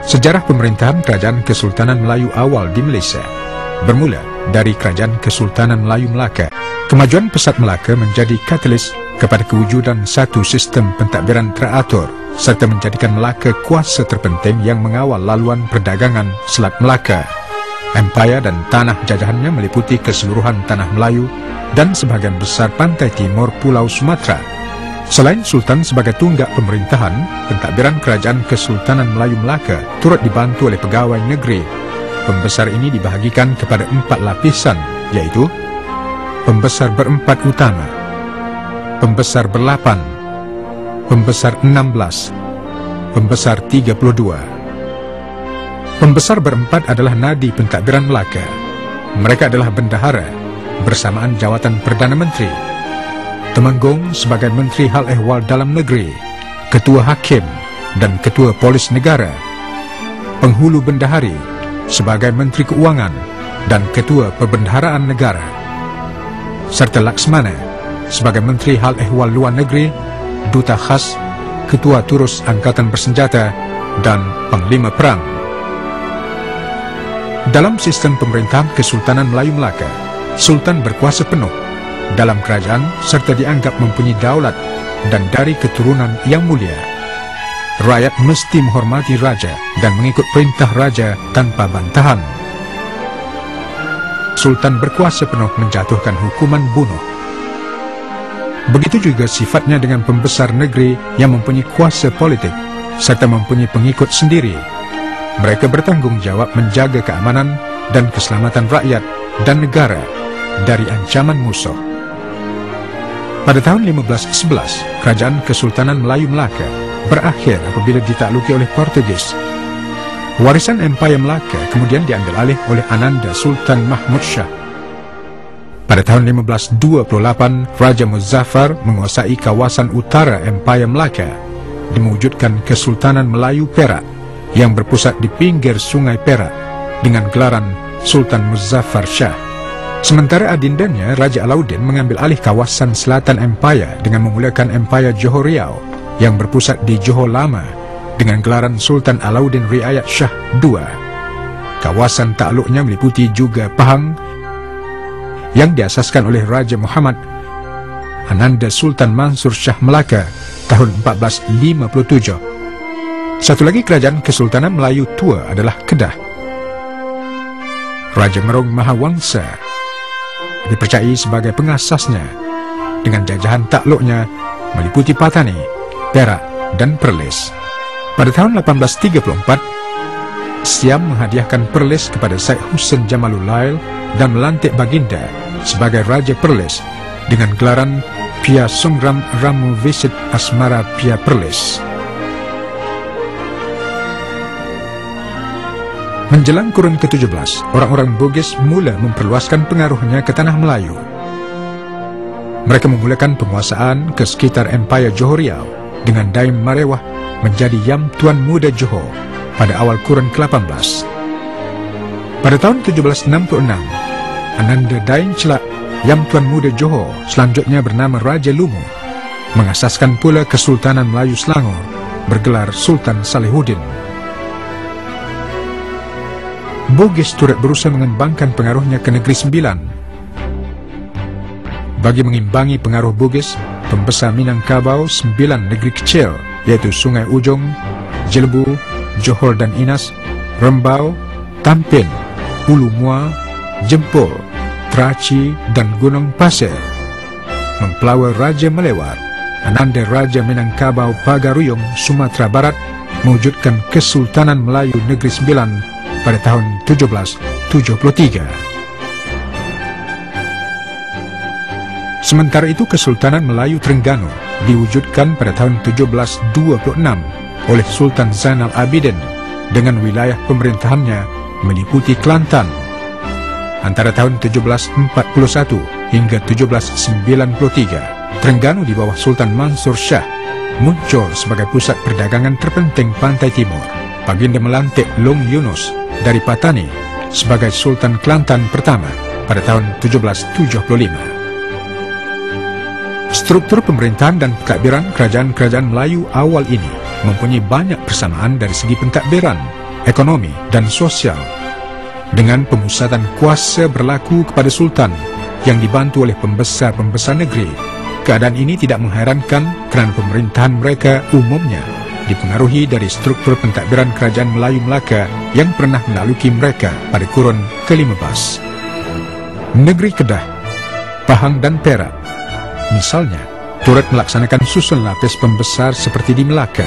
Sejarah pemerintahan Kerajaan Kesultanan Melayu awal di Malaysia bermula dari Kerajaan Kesultanan Melayu Melaka. Kemajuan pesat Melaka menjadi katalis kepada kewujudan satu sistem pentadbiran teratur serta menjadikan Melaka kuasa terpenting yang mengawal laluan perdagangan Selat Melaka. Empayar dan tanah jajahannya meliputi keseluruhan tanah Melayu dan sebahagian besar pantai timur Pulau Sumatera. Selain Sultan sebagai tunggak pemerintahan, pentadbiran Kerajaan Kesultanan Melayu Melaka turut dibantu oleh pegawai negeri. Pembesar ini dibahagikan kepada 4 lapisan, iaitu Pembesar berempat utama, Pembesar berlapan, Pembesar 16, Pembesar 32. Pembesar berempat adalah nadi pentadbiran Melaka. Mereka adalah bendahara bersamaan jawatan Perdana Menteri, Temenggung sebagai Menteri Hal Ehwal Dalam Negeri, Ketua Hakim dan Ketua Polis Negara, Penghulu Bendahari sebagai Menteri Keuangan dan Ketua Perbendaharaan Negara, serta Laksmana sebagai Menteri Hal Ehwal Luar Negeri, Duta Khas, Ketua Turus Angkatan Bersenjata dan Panglima Perang. Dalam sistem pemerintahan Kesultanan Melayu Melaka, Sultan berkuasa penuh dalam kerajaan serta dianggap mempunyai daulat dan dari keturunan yang mulia. Rakyat mesti menghormati raja dan mengikut perintah raja tanpa bantahan. Sultan berkuasa penuh menjatuhkan hukuman bunuh. Begitu juga sifatnya dengan pembesar negeri yang mempunyai kuasa politik serta mempunyai pengikut sendiri. Mereka bertanggung jawab menjaga keamanan dan keselamatan rakyat dan negara dari ancaman musuh. Pada tahun 1511, Kerajaan Kesultanan Melayu Melaka berakhir apabila ditakluki oleh Portugis. Warisan Empayar Melaka kemudian diambil alih oleh Ananda Sultan Mahmud Shah. Pada tahun 1528, Raja Muzaffar menguasai kawasan utara Empayar Melaka, dimewujudkan Kesultanan Melayu Perak yang berpusat di pinggir Sungai Perak dengan gelaran Sultan Muzaffar Shah. Sementara adindanya, Raja Alauddin mengambil alih kawasan selatan Empayar dengan memulakan Empayar Johor Riau yang berpusat di Johor Lama dengan gelaran Sultan Alauddin Riayat Shah II. Kawasan takluknya meliputi juga Pahang yang diasaskan oleh Raja Muhammad Ananda Sultan Mansur Shah Melaka tahun 1457. Satu lagi kerajaan Kesultanan Melayu tua adalah Kedah. Raja Merung Mahawangsa dipercayai sebagai pengasasnya dengan jajahan takluknya meliputi Patani, Perak dan Perlis. Pada tahun 1834, Siam menghadiahkan Perlis kepada Syed Hussein Jamalulail dan melantik Baginda sebagai Raja Perlis dengan gelaran Pia Sungram Ramu Visit Asmara Pia Perlis. Menjelang kurun ke-17, orang-orang Bugis mula memperluaskan pengaruhnya ke tanah Melayu. Mereka memulakan penguasaan ke sekitar Empayar Johor Riau dengan Daim Marewah menjadi Yam Tuan Muda Johor pada awal kurun ke-18. Pada tahun 1766, Ananda Daim Celak Yam Tuan Muda Johor, selanjutnya bernama Raja Lumu, mengasaskan pula Kesultanan Melayu Selangor bergelar Sultan Salihuddin. Bugis turut berusaha mengembangkan pengaruhnya ke Negeri Sembilan. Bagi mengimbangi pengaruh Bugis, pembesar Minangkabau 9 negeri kecil, yaitu Sungai Ujong, Jelebu, Johor dan Inas, Rembau, Tampin, Ulu Mua, Jempol, Teraci dan Gunung Pasir. Mempelawa Raja Melewar, Ananda Raja Minangkabau Pagaruyung, Sumatera Barat, mewujudkan Kesultanan Melayu Negeri Sembilan pada tahun 1773. Sementara itu, Kesultanan Melayu Terengganu diwujudkan pada tahun 1726 oleh Sultan Zainal Abidin dengan wilayah pemerintahannya meliputi Kelantan. Antara tahun 1741 hingga 1793, Terengganu di bawah Sultan Mansur Shah muncul sebagai pusat perdagangan terpenting pantai timur. Baginda melantik Long Yunus dari Patani sebagai Sultan Kelantan pertama pada tahun 1775. Struktur pemerintahan dan pentadbiran kerajaan-kerajaan Melayu awal ini mempunyai banyak persamaan dari segi pentadbiran, ekonomi, dan sosial. Dengan pemusatan kuasa berlaku kepada Sultan yang dibantu oleh pembesar-pembesar negeri, keadaan ini tidak mengherankan kerana pemerintahan mereka umumnya dipengaruhi dari struktur pentadbiran kerajaan Melayu Melaka yang pernah menaluki mereka pada kurun ke-15. Negeri Kedah, Pahang dan Perak, misalnya, turut melaksanakan susun lapis pembesar seperti di Melaka.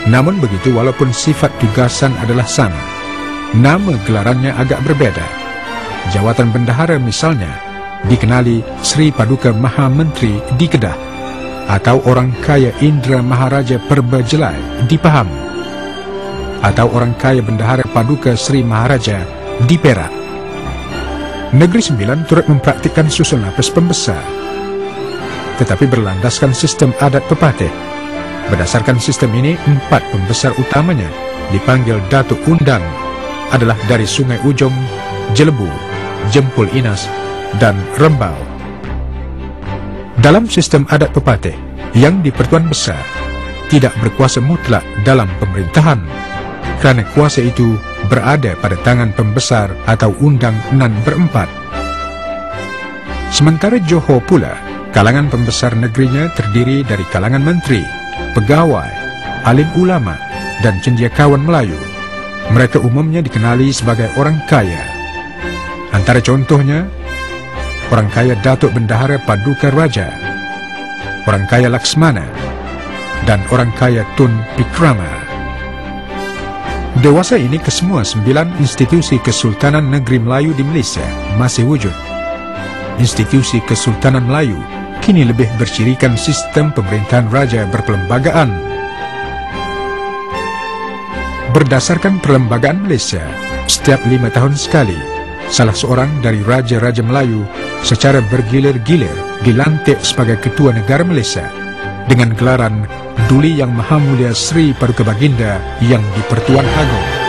Namun begitu, walaupun sifat tugasan adalah sama, nama gelarannya agak berbeda. Jawatan bendahara misalnya dikenali Sri Paduka Maha Menteri di Kedah, atau orang kaya Indra Maharaja Perbajelai di Pahang, atau orang kaya bendahara Paduka Sri Maharaja di Perak. Negeri Sembilan turut mempraktikkan susun lapis pembesar, tetapi berlandaskan sistem adat pepatih. Berdasarkan sistem ini, 4 pembesar utamanya dipanggil Datuk Undang adalah dari Sungai Ujong, Jelebu, Jempul Inas, dan Rembau. Dalam sistem adat pepatih, yang di-Pertuan Besar tidak berkuasa mutlak dalam pemerintahan, kerana kuasa itu berada pada tangan pembesar atau undang nan berempat. Sementara Johor pula, kalangan pembesar negerinya terdiri dari kalangan menteri, pegawai, alim ulama, dan cendekiawan Melayu. Mereka umumnya dikenali sebagai orang kaya. Antara contohnya, orang kaya Datuk Bendahara Paduka Raja, orang kaya Laksmana, dan orang kaya Tun Pikrama. Dewasa ini kesemua 9 institusi Kesultanan Negeri Melayu di Malaysia masih wujud. Institusi Kesultanan Melayu kini lebih bercirikan sistem pemerintahan raja berperlembagaan. Berdasarkan Perlembagaan Malaysia, setiap 5 tahun sekali, salah seorang dari raja-raja Melayu secara bergilir-gilir dilantik sebagai Ketua Negara Malaysia dengan gelaran Duli Yang Maha Mulia Sri Paduka Baginda Yang di-Pertuan Agong.